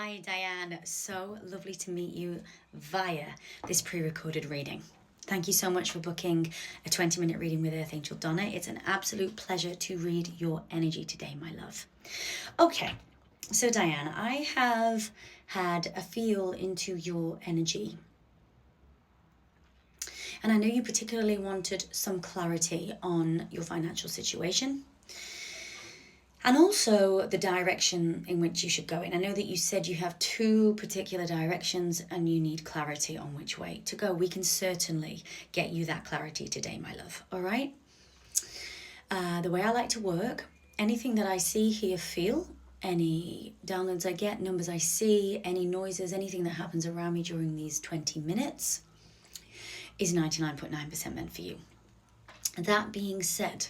Hi Diane, so lovely to meet you via this pre-recorded reading. Thank you so much for booking a 20-minute reading with Earth Angel Donna. It's an absolute pleasure to read your energy today, my love. Okay, so Diane, I have had a feel into your energy. And I know you particularly wanted some clarity on your financial situation. And also the direction in which you should go in. I know that you said you have two particular directions and you need clarity on which way to go. We can certainly get you that clarity today, my love. All right? The way I like to work, anything that I see, hear, feel, any downloads I get, numbers I see, any noises, anything that happens around me during these 20 minutes is 99.9% meant for you. That being said,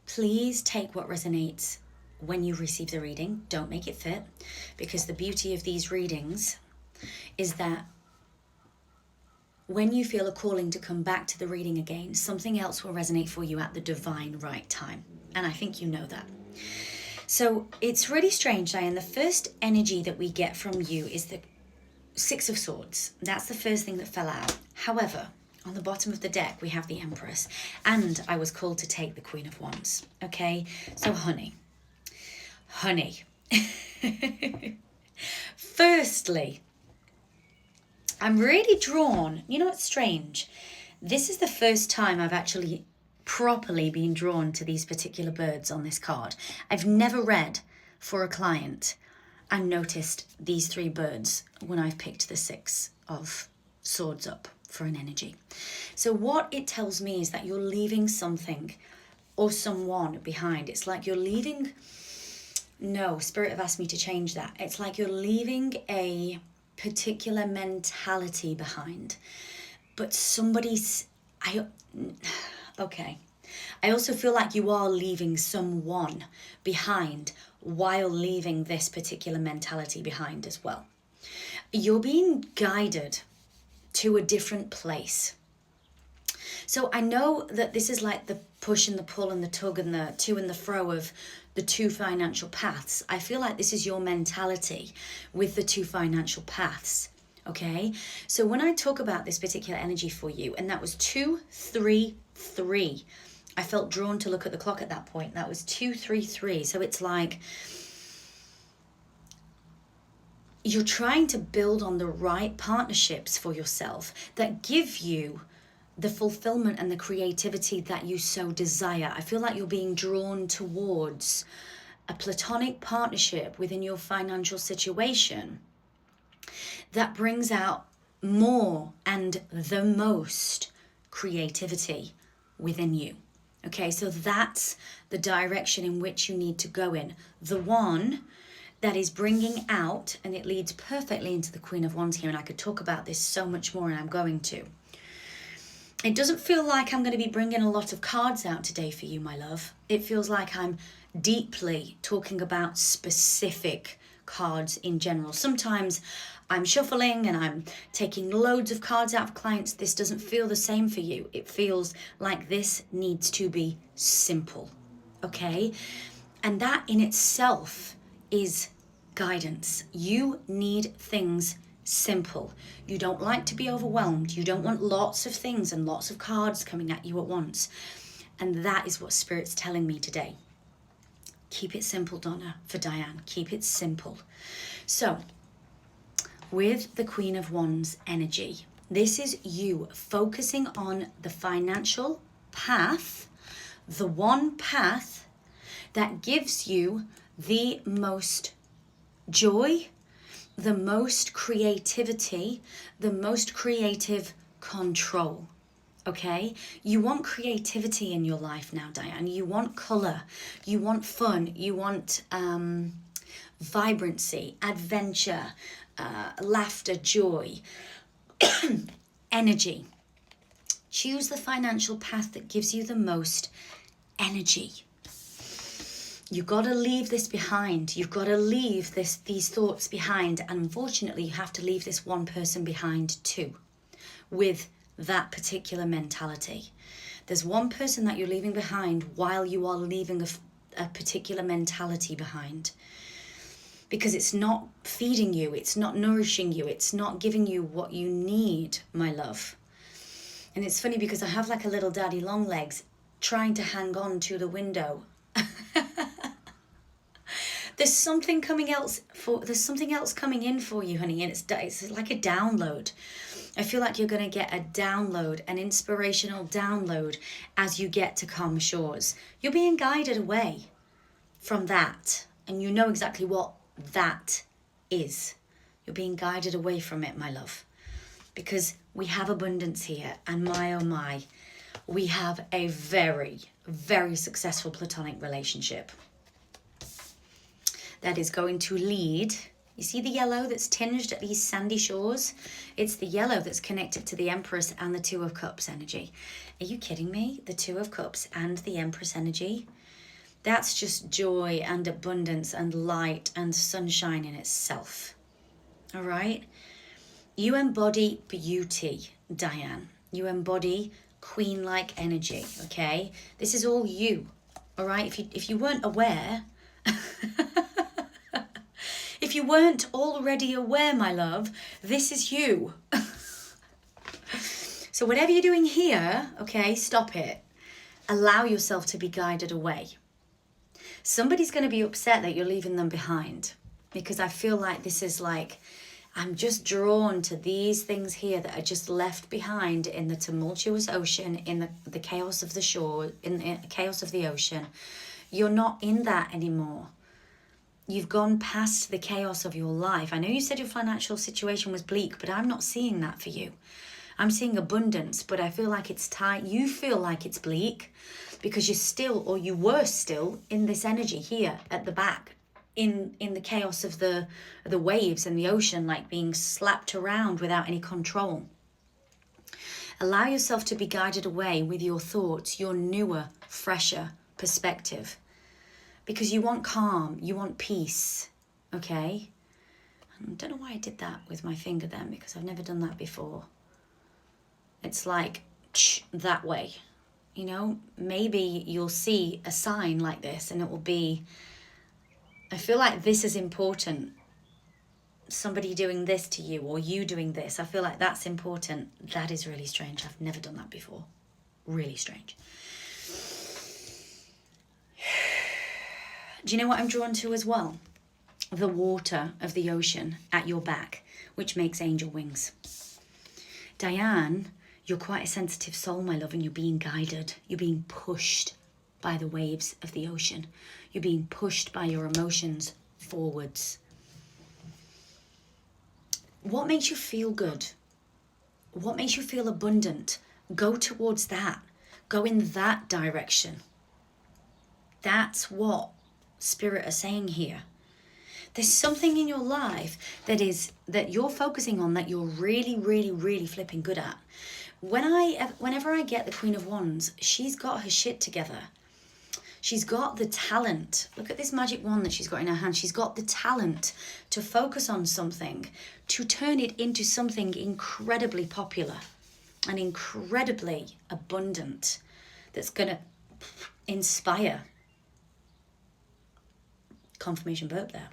please take what resonates when you receive the reading. Don't make it fit, because the beauty of these readings is that when you feel a calling to come back to the reading again, something else will resonate for you at the divine right time. And I think you know that. So it's really strange, Diane. The first energy that we get from you is the Six of Swords. That's the first thing that fell out. However, on the bottom of the deck, we have the Empress. And I was called to take the Queen of Wands. Okay? So, honey. Firstly, I'm really drawn. You know what's strange? This is the first time I've actually properly been drawn to these particular birds on this card. I've never read for a client and noticed these three birds when I've picked the Six of Swords up for an energy. So what it tells me is that you're leaving something or someone behind. It's like you're leaving... No, Spirit have asked me to change that. It's like you're leaving a particular mentality behind. But okay. I also feel like you are leaving someone behind while leaving this particular mentality behind as well. You're being guided to a different place. So I know that this is like the push and the pull and the tug and the to and the fro of the two financial paths. I feel like this is your mentality with the two financial paths. Okay? So when I talk about this particular energy for you, and that was 233, I felt drawn to look at the clock at that point. That was 233. So it's like you're trying to build on the right partnerships for yourself that give you the fulfillment and the creativity that you so desire. I feel like you're being drawn towards a platonic partnership within your financial situation that brings out more and the most creativity within you. Okay, so that's the direction in which you need to go in. The one that is bringing out, and it leads perfectly into the Queen of Wands here, and I could talk about this so much more, and I'm going to. It doesn't feel like I'm going to be bringing a lot of cards out today for you, my love. It feels like I'm deeply talking about specific cards in general. Sometimes I'm shuffling and I'm taking loads of cards out for clients. This doesn't feel the same for you. It feels like this needs to be simple, okay? And that in itself is guidance. You need things simple. You don't like to be overwhelmed. You don't want lots of things and lots of cards coming at you at once. And that is what Spirit's telling me today. Keep it simple, Donna, for Diane. Keep it simple. So, with the Queen of Wands energy, this is you focusing on the financial path, the one path that gives you the most joy, the most creativity, the most creative control. Okay? You want creativity in your life now, Diane. You want color. You want fun. You want vibrancy, adventure, laughter, joy, energy. Choose the financial path that gives you the most energy. You've got to leave this behind. You've got to leave these thoughts behind. And unfortunately, you have to leave this one person behind too, with that particular mentality. There's one person that you're leaving behind while you are leaving a particular mentality behind. because it's not feeding you, it's not nourishing you, it's not giving you what you need, my love. And it's funny because I have like a little daddy long legs trying to hang on to the window. There's something else coming in for you, honey, and it's like a download. I feel like you're going to get a download, an inspirational download as you get to calm shores. You're being guided away from that, and you know exactly what that is. You're being guided away from it, my love, because we have abundance here, and my oh my, we have a very, very successful platonic relationship that is going to lead. You see the yellow that's tinged at these sandy shores? It's the yellow that's connected to the Empress and the Two of Cups energy. Are you kidding me? The Two of Cups and the Empress energy? That's just joy and abundance and light and sunshine in itself. All right? You embody beauty, Diane. You embody queen-like energy, okay? This is all you, all right? If you weren't aware... If you weren't already aware, my love, this is you. So whatever you're doing here, okay, stop it. Allow yourself to be guided away. Somebody's going to be upset that you're leaving them behind, because I feel like this is like, I'm just drawn to these things here that are just left behind in the tumultuous ocean, in the chaos of the shore, in the chaos of the ocean. You're not in that anymore. You've gone past the chaos of your life. I know you said your financial situation was bleak, but I'm not seeing that for you. I'm seeing abundance, but I feel like it's tight. You feel like it's bleak because you're still, or you were still, in this energy here at the back, in the chaos of the waves and the ocean, like being slapped around without any control. Allow yourself to be guided away with your thoughts, your newer, fresher perspective. Because you want calm, you want peace, okay? I don't know why I did that with my finger then, because I've never done that before. It's like, that way, you know? Maybe you'll see a sign like this and it will be, I feel like this is important. Somebody doing this to you or you doing this, I feel like that's important. That is really strange. I've never done that before. Really strange. Do you know what I'm drawn to as well? The water of the ocean at your back, which makes angel wings. Diane, you're quite a sensitive soul, my love, and you're being guided. You're being pushed by the waves of the ocean. You're being pushed by your emotions forwards. What makes you feel good? What makes you feel abundant? Go towards that. Go in that direction. That's what Spirit are saying here. There's something in your life that you're focusing on that you're really, really, really flipping good at. Whenever I get the Queen of Wands, she's got her shit together. She's got the talent. Look at this magic wand that she's got in her hand. She's got the talent to focus on something, to turn it into something incredibly popular and incredibly abundant that's going to inspire. Confirmation burp there.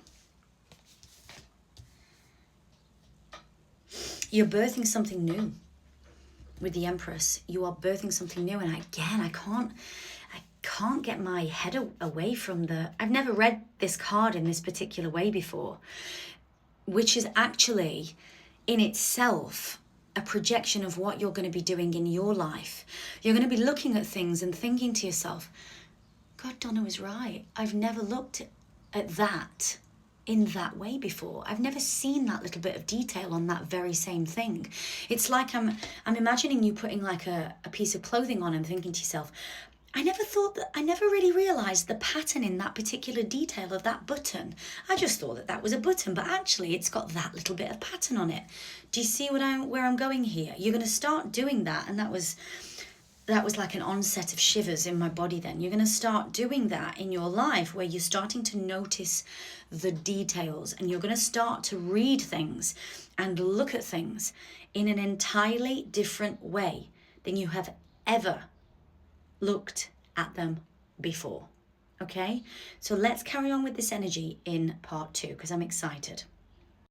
You're birthing something new with the Empress. You are birthing something new, and again, I can't get my head away from I've never read this card in this particular way before, which is actually in itself a projection of what you're going to be doing in your life. You're going to be looking at things and thinking to yourself, God, Donna was right. I've never looked at that in that way before. I've never seen that little bit of detail on that very same thing. It's like I'm imagining you putting like a piece of clothing on and thinking to yourself, I never really realized the pattern in that particular detail of that button. I just thought that was a button, but actually it's got that little bit of pattern on it. Do you see where I'm going here? You're going to start doing that, and that was like an onset of shivers in my body then. You're going to start doing that in your life, where you're starting to notice the details, and you're going to start to read things and look at things in an entirely different way than you have ever looked at them before. Okay, so let's carry on with this energy in part 2 because I'm excited.